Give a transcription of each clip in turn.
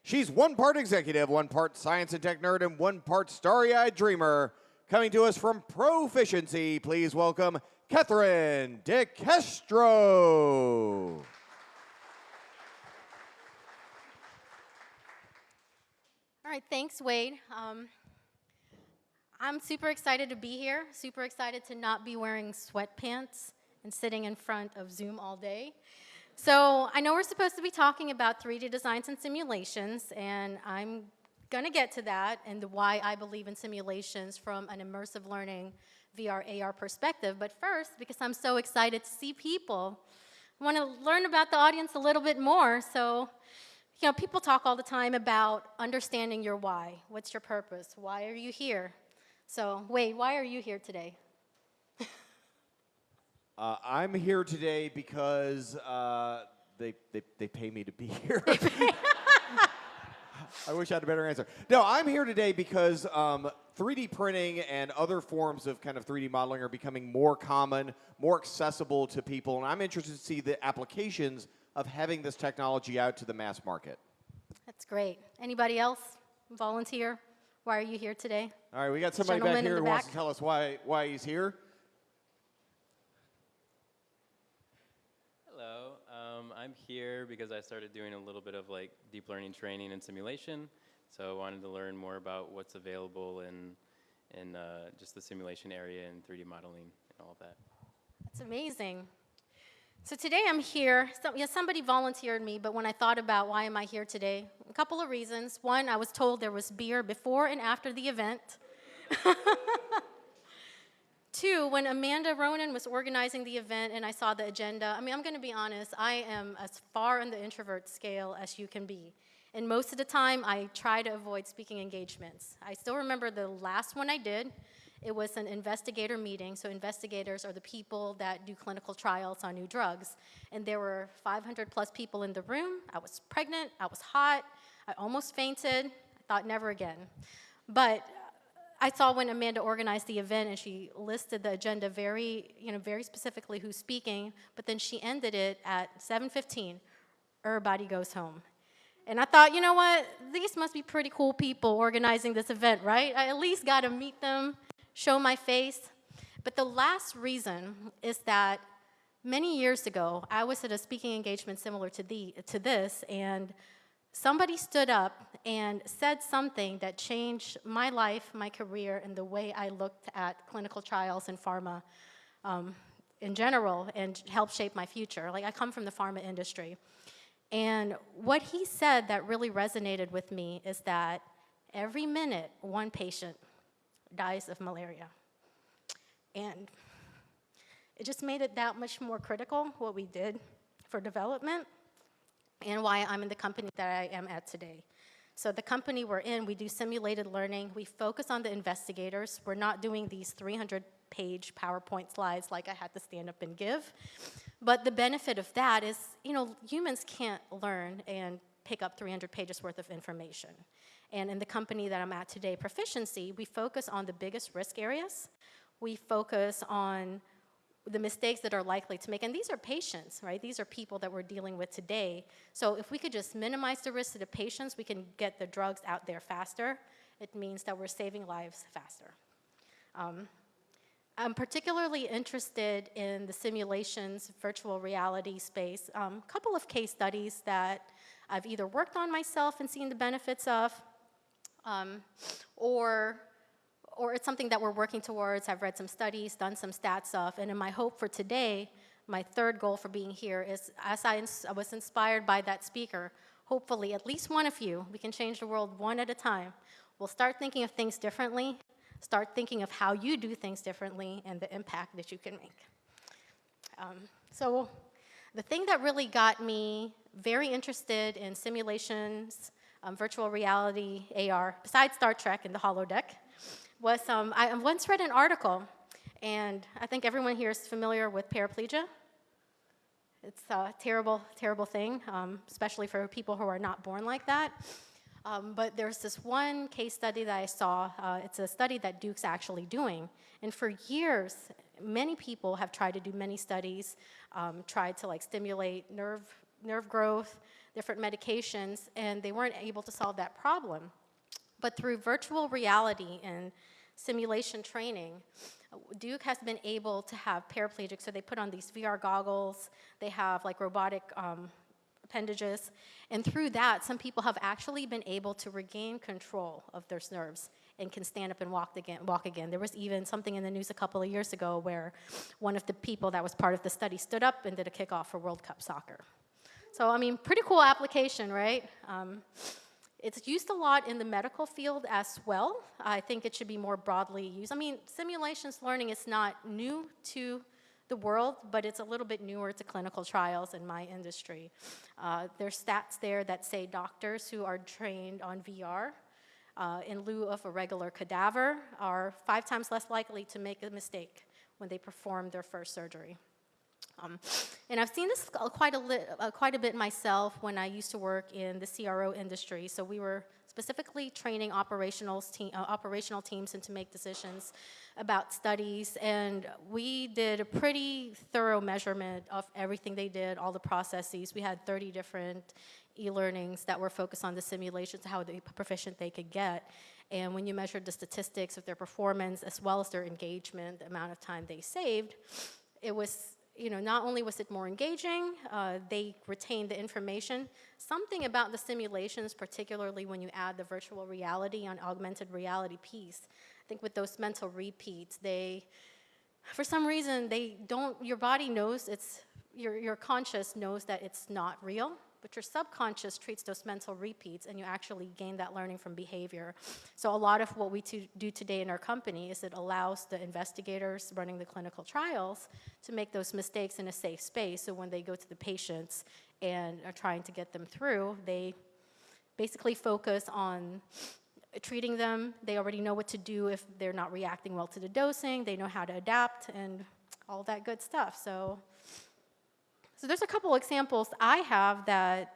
She's one part executive, one part science and tech nerd, and one part starry-eyed dreamer. Coming to us from Proficiency, please welcome Catherine de Castro. All right, thanks, Wade. I'm super excited to be here, super excited to not be wearing sweatpants and sitting in front of Zoom all day. So I know we're supposed to be talking about 3D designs and simulations, and I'm going to get to that and why I believe in simulations from an immersive learning VR, AR perspective. But first, because I'm so excited to see people, I want to learn about the audience a little bit more. So, you know, people talk all the time about understanding your why. What's your purpose? Why are you here? So, Wade, why are you here today? I'm here today because they pay me to be here. I wish I had a better answer. No, I'm here today because 3D printing and other forms of kind of 3D modeling are becoming more common, more accessible to people, and I'm interested to see the applications of having this technology out to the mass market. That's great. Anybody else volunteer? Why are you here today? All right, we got somebody back here who wants to tell us why he's here. Hello, I'm here because I started doing a little bit of like deep learning training and simulation. So I wanted to learn more about what's available in just the simulation area and 3D modeling and all of that. That's amazing. So today I'm here. Somebody volunteered me, but when I thought about why am I here today, a couple of reasons. One, I was told there was beer before and after the event. Two, when Amanda Ronan was organizing the event and I saw the agenda, I mean, I'm going to be honest, I am as far on the introvert scale as you can be. And most of the time, I try to avoid speaking engagements. I still remember the last one I did. It was an investigator meeting. So investigators are the people that do clinical trials on new drugs. And there were 500 plus people in the room. I was pregnant. I was hot. I almost fainted. I thought never again. But I saw when Amanda organized the event and she listed the agenda very specifically who's speaking, but then she ended it at 7:15, everybody goes home. And I thought, you know what, these must be pretty cool people organizing this event, right? I at least got to meet them, show my face. But the last reason is that many years ago, I was at a speaking engagement similar to this, and somebody stood up and said something that changed my life, my career, and the way I looked at clinical trials and pharma in general, and helped shape my future. Like, I come from the pharma industry. And what he said that really resonated with me is that every minute, one patient dies of malaria. And it just made it that much more critical, what we did for development, and why I'm in the company that I am at today. So the company we're in, we do simulated learning. We focus on the investigators. We're not doing these 300-page PowerPoint slides like I had to stand up and give. But the benefit of that is, you know, humans can't learn and pick up 300 pages worth of information. And in the company that I'm at today, Proficiency, we focus on the biggest risk areas. We focus on the mistakes that are likely to make, and these are patients, right? These are people that we're dealing with today. So if we could just minimize the risk to the patients, we can get the drugs out there faster. It means that we're saving lives faster. I'm particularly interested in the simulations, virtual reality space. A couple of case studies that I've either worked on myself and seen the benefits of, or it's something that we're working towards. I've read some studies, done some stats stuff, and in my hope for today, my third goal for being here is, as I was inspired by that speaker, hopefully at least one of you, we can change the world one at a time. We'll start thinking of things differently, start thinking of how you do things differently and the impact that you can make. So the thing that really got me very interested in simulations, virtual reality, AR, besides Star Trek and the holodeck, was I once read an article, and I think everyone here is familiar with paraplegia. It's a terrible, terrible thing, especially for people who are not born like that. But there's this one case study that I saw. It's a study that Duke's actually doing. And for years, many people have tried to do many studies, tried to like stimulate nerve growth. different medications, and they weren't able to solve that problem. But through virtual reality and simulation training, Duke has been able to have paraplegics, so they put on these VR goggles, they have like robotic appendages, and through that, some people have actually been able to regain control of their nerves and can stand up and walk again. There was even something in the news a couple of years ago where one of the people that was part of the study stood up and did a kickoff for World Cup soccer. So, I mean, pretty cool application, right? It's used a lot in the medical field as well. I think it should be more broadly used. I mean, simulations learning is not new to the world, but it's a little bit newer to clinical trials in my industry. There's stats there that say doctors who are trained on VR in lieu of a regular cadaver are 5 times less likely to make a mistake when they perform their first surgery. And I've seen this quite a bit myself when I used to work in the CRO industry. So we were specifically training operational teams and to make decisions about studies. And we did a pretty thorough measurement of everything they did, all the processes. We had 30 different e-learnings that were focused on the simulations, how proficient they could get. And when you measured the statistics of their performance as well as their engagement, the amount of time they saved, it was, not only was it more engaging, they retained the information. Something about the simulations, particularly when you add the virtual reality on augmented reality piece, I think with those mental repeats, for some reason, your body knows your conscious knows that it's not real, but your subconscious treats those mental repeats, and you actually gain that learning from behavior. So a lot of what we do today in our company is it allows the investigators running the clinical trials to make those mistakes in a safe space, so when they go to the patients and are trying to get them through, they basically focus on treating them. They already know what to do if they're not reacting well to the dosing. They know how to adapt and all that good stuff. So there's a couple examples I have that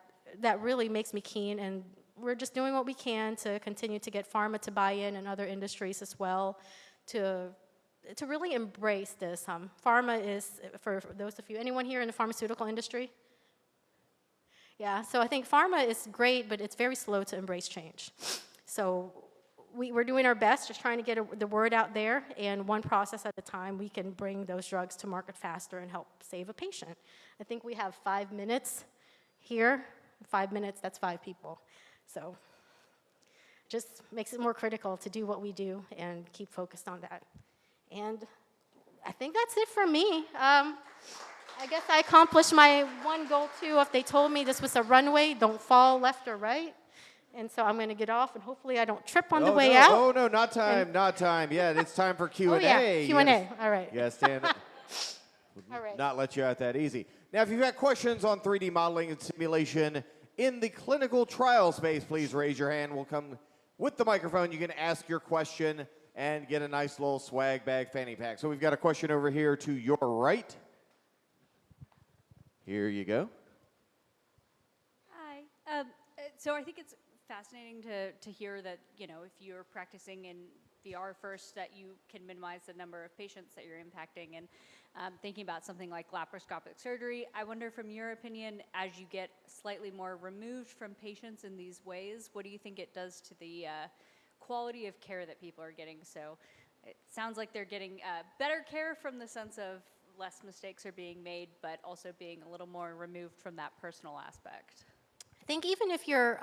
really makes me keen, and we're just doing what we can to continue to get pharma to buy in and other industries as well to really embrace this. Pharma is, for those of you, anyone here in the pharmaceutical industry? Yeah, so I think pharma is great, but it's very slow to embrace change. So we're doing our best, just trying to get the word out there, and one process at a time, we can bring those drugs to market faster and help save a patient. I think we have 5 minutes here. 5 minutes, that's 5 people. So just makes it more critical to do what we do and keep focused on that. And I think that's it for me. I guess I accomplished my one goal too. If they told me this was a runway, don't fall left or right. And so I'm going to get off, and hopefully I don't trip on the way out. Oh, no, not time, not time. Yeah, it's time for Q&A. Oh, yeah, Q&A. All right. Yeah, stand up. All right. Not let you out that easy. Now, if you've got questions on 3D modeling and simulation in the clinical trial space, please raise your hand. We'll come with the microphone. You can ask your question and get a nice little swag bag fanny pack. So we've got a question over here to your right. Here you go. Hi. So I think it's fascinating to hear that, if you're practicing in VR first, that you can minimize the number of patients that you're impacting. And thinking about something like laparoscopic surgery, I wonder, from your opinion, as you get slightly more removed from patients in these ways, what do you think it does to the quality of care that people are getting? So it sounds like they're getting better care from the sense of less mistakes are being made, but also being a little more removed from that personal aspect. I think even if you're,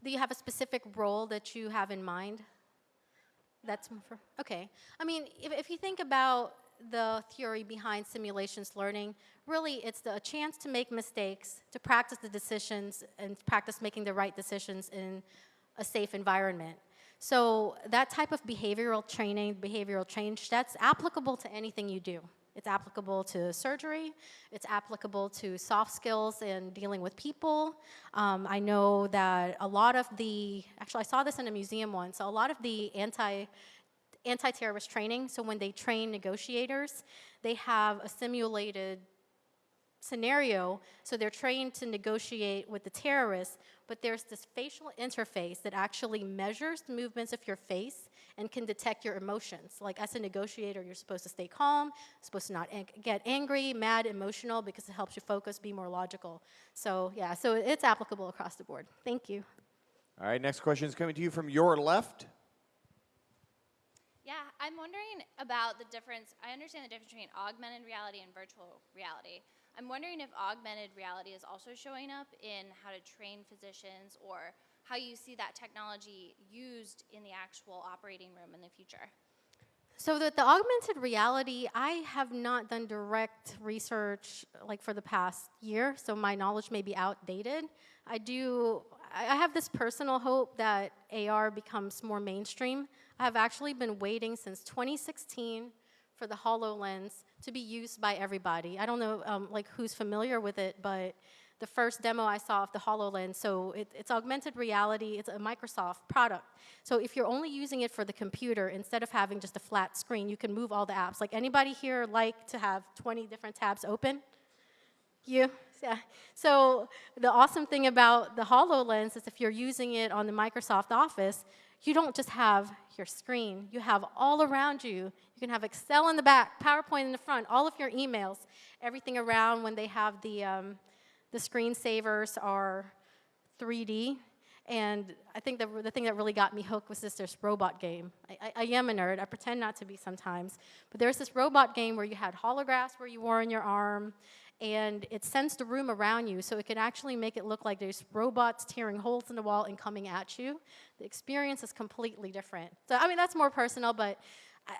do you have a specific role that you have in mind? That's for, okay. I mean, if you think about the theory behind simulations learning, really it's a chance to make mistakes, to practice the decisions, and practice making the right decisions in a safe environment. So that type of behavioral training, behavioral change, that's applicable to anything you do. It's applicable to surgery. It's applicable to soft skills and dealing with people. I know that a lot of actually I saw this in a museum once, so a lot of the anti-terrorist training, so when they train negotiators, they have a simulated scenario, so they're trained to negotiate with the terrorists but there's this facial interface that actually measures the movements of your face and can detect your emotions. Like as a negotiator, you're supposed to stay calm, supposed to not get angry, mad, emotional, because it helps you focus, be more logical. So yeah, so it's applicable across the board. Thank you. All right, next question is coming to you from your left. Yeah, I'm wondering about the difference. I understand the difference between augmented reality and virtual reality. I'm wondering if augmented reality is also showing up in how to train physicians or how you see that technology used in the actual operating room in the future. So the augmented reality, I have not done direct research like for the past year, so my knowledge may be outdated. I have this personal hope that AR becomes more mainstream. I have actually been waiting since 2016 for the HoloLens to be used by everybody. I don't know like who's familiar with it, but the first demo I saw of the HoloLens, so it's augmented reality, it's a Microsoft product. So if you're only using it for the computer, instead of having just a flat screen, you can move all the apps. Like anybody here like to have 20 different tabs open? You? Yeah. So the awesome thing about the HoloLens is if you're using it on the Microsoft Office, you don't just have your screen. You have all around you. You can have Excel in the back, PowerPoint in the front, all of your emails, everything around. When they have the screensavers are 3D. And I think the thing that really got me hooked was this robot game. I am a nerd. I pretend not to be sometimes. But there's this robot game where you had holographs where you wore on your arm, and it sensed the room around you, so it could actually make it look like there's robots tearing holes in the wall and coming at you. The experience is completely different. So, I mean, that's more personal, but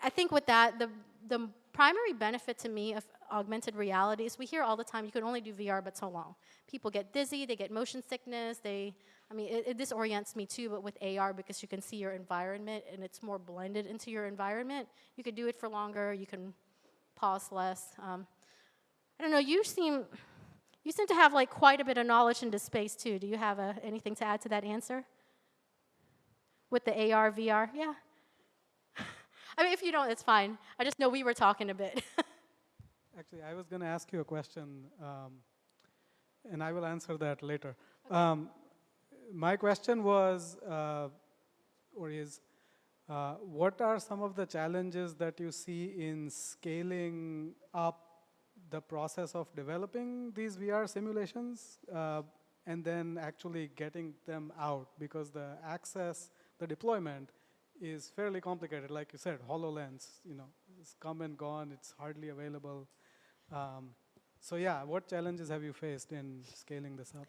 I think with that, the primary benefit to me of augmented reality is we hear all the time you can only do VR but so long. People get dizzy, they get motion sickness, it disorients me too, but with AR, because you can see your environment and it's more blended into your environment, you can do it for longer, you can pause less. I don't know, you seem to have like quite a bit of knowledge into space too. Do you have anything to add to that answer? With the AR, VR? Yeah. I mean, if you don't, it's fine. I just know we were talking a bit. Actually, I was going to ask you a question, and I will answer that later. My question was, what are some of the challenges that you see in scaling up the process of developing these VR simulations and then actually getting them out? Because the access, the deployment is fairly complicated. Like you said, HoloLens, it's come and gone, it's hardly available. So yeah, what challenges have you faced in scaling this up?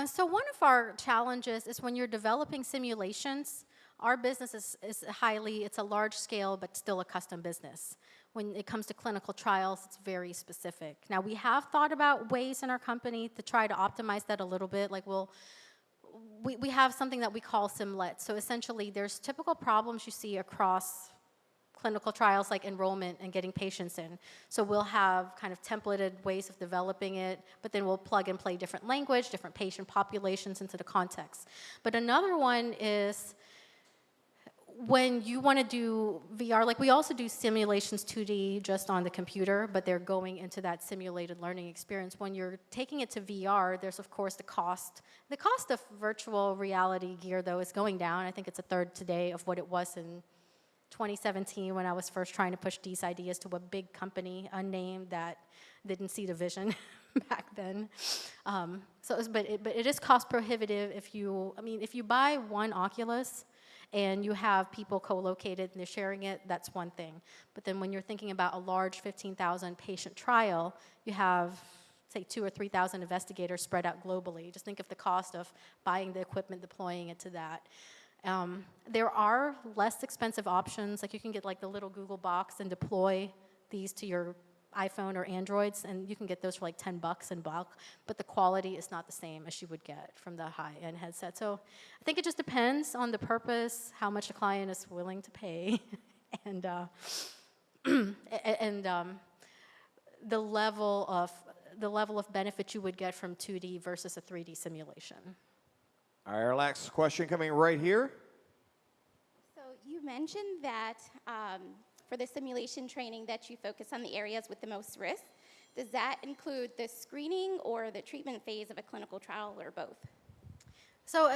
So one of our challenges is when you're developing simulations, our business is it's a large scale, but still a custom business. When it comes to clinical trials, it's very specific. Now, we have thought about ways in our company to try to optimize that a little bit. Like we have something that we call Simlet. So essentially, there's typical problems you see across clinical trials, like enrollment and getting patients in. So we'll have kind of templated ways of developing it, but then we'll plug and play different language, different patient populations into the context. But another one is when you want to do VR, like we also do simulations 2D just on the computer, but they're going into that simulated learning experience. When you're taking it to VR, there's of course the cost. The cost of virtual reality gear, though, is going down. I think it's a third today of what it was in 2017 when I was first trying to push these ideas to a big company, unnamed, that didn't see the vision back then. But it is cost prohibitive if you buy one Oculus and you have people co-located and they're sharing it, that's one thing. But then when you're thinking about a large 15,000 patient trial, you have, say, 2,000 or 3,000 investigators spread out globally. Just think of the cost of buying the equipment, deploying it to that. There are less expensive options, like you can get like the little Google box and deploy these to your iPhone or Androids, and you can get those for like $10 in bulk, but the quality is not the same as you would get from the high-end headset. So I think it just depends on the purpose, how much the client is willing to pay, and the level of benefit you would get from 2D versus a 3D simulation. All right, our last question coming right here. So you mentioned that for the simulation training that you focus on the areas with the most risk. Does that include the screening or the treatment phase of a clinical trial, or both? So,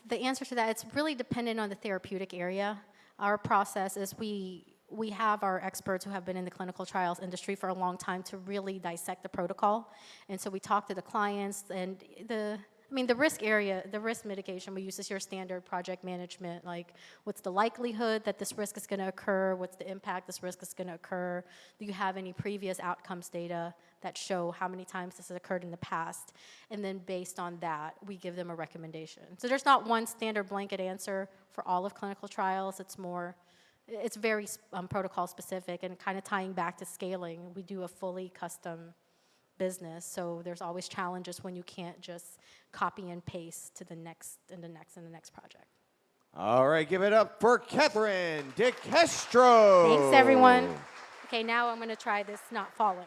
the answer to that, it's really dependent on the therapeutic area. Our process is we have our experts who have been in the clinical trials industry for a long time to really dissect the protocol. And so we talk to the clients and the risk mitigation we use is your standard project management, like what's the likelihood that this risk is going to occur, what's the impact this risk is going to occur, do you have any previous outcomes data that show how many times this has occurred in the past, and then based on that, we give them a recommendation. So there's not one standard blanket answer for all of clinical trials, it's very protocol specific, and kind of tying back to scaling, we do a fully custom business, so there's always challenges when you can't just copy and paste to the next and the next and the next project. All right, give it up for Catherine de Castro. Thanks, everyone. Okay, now I'm going to try this not falling.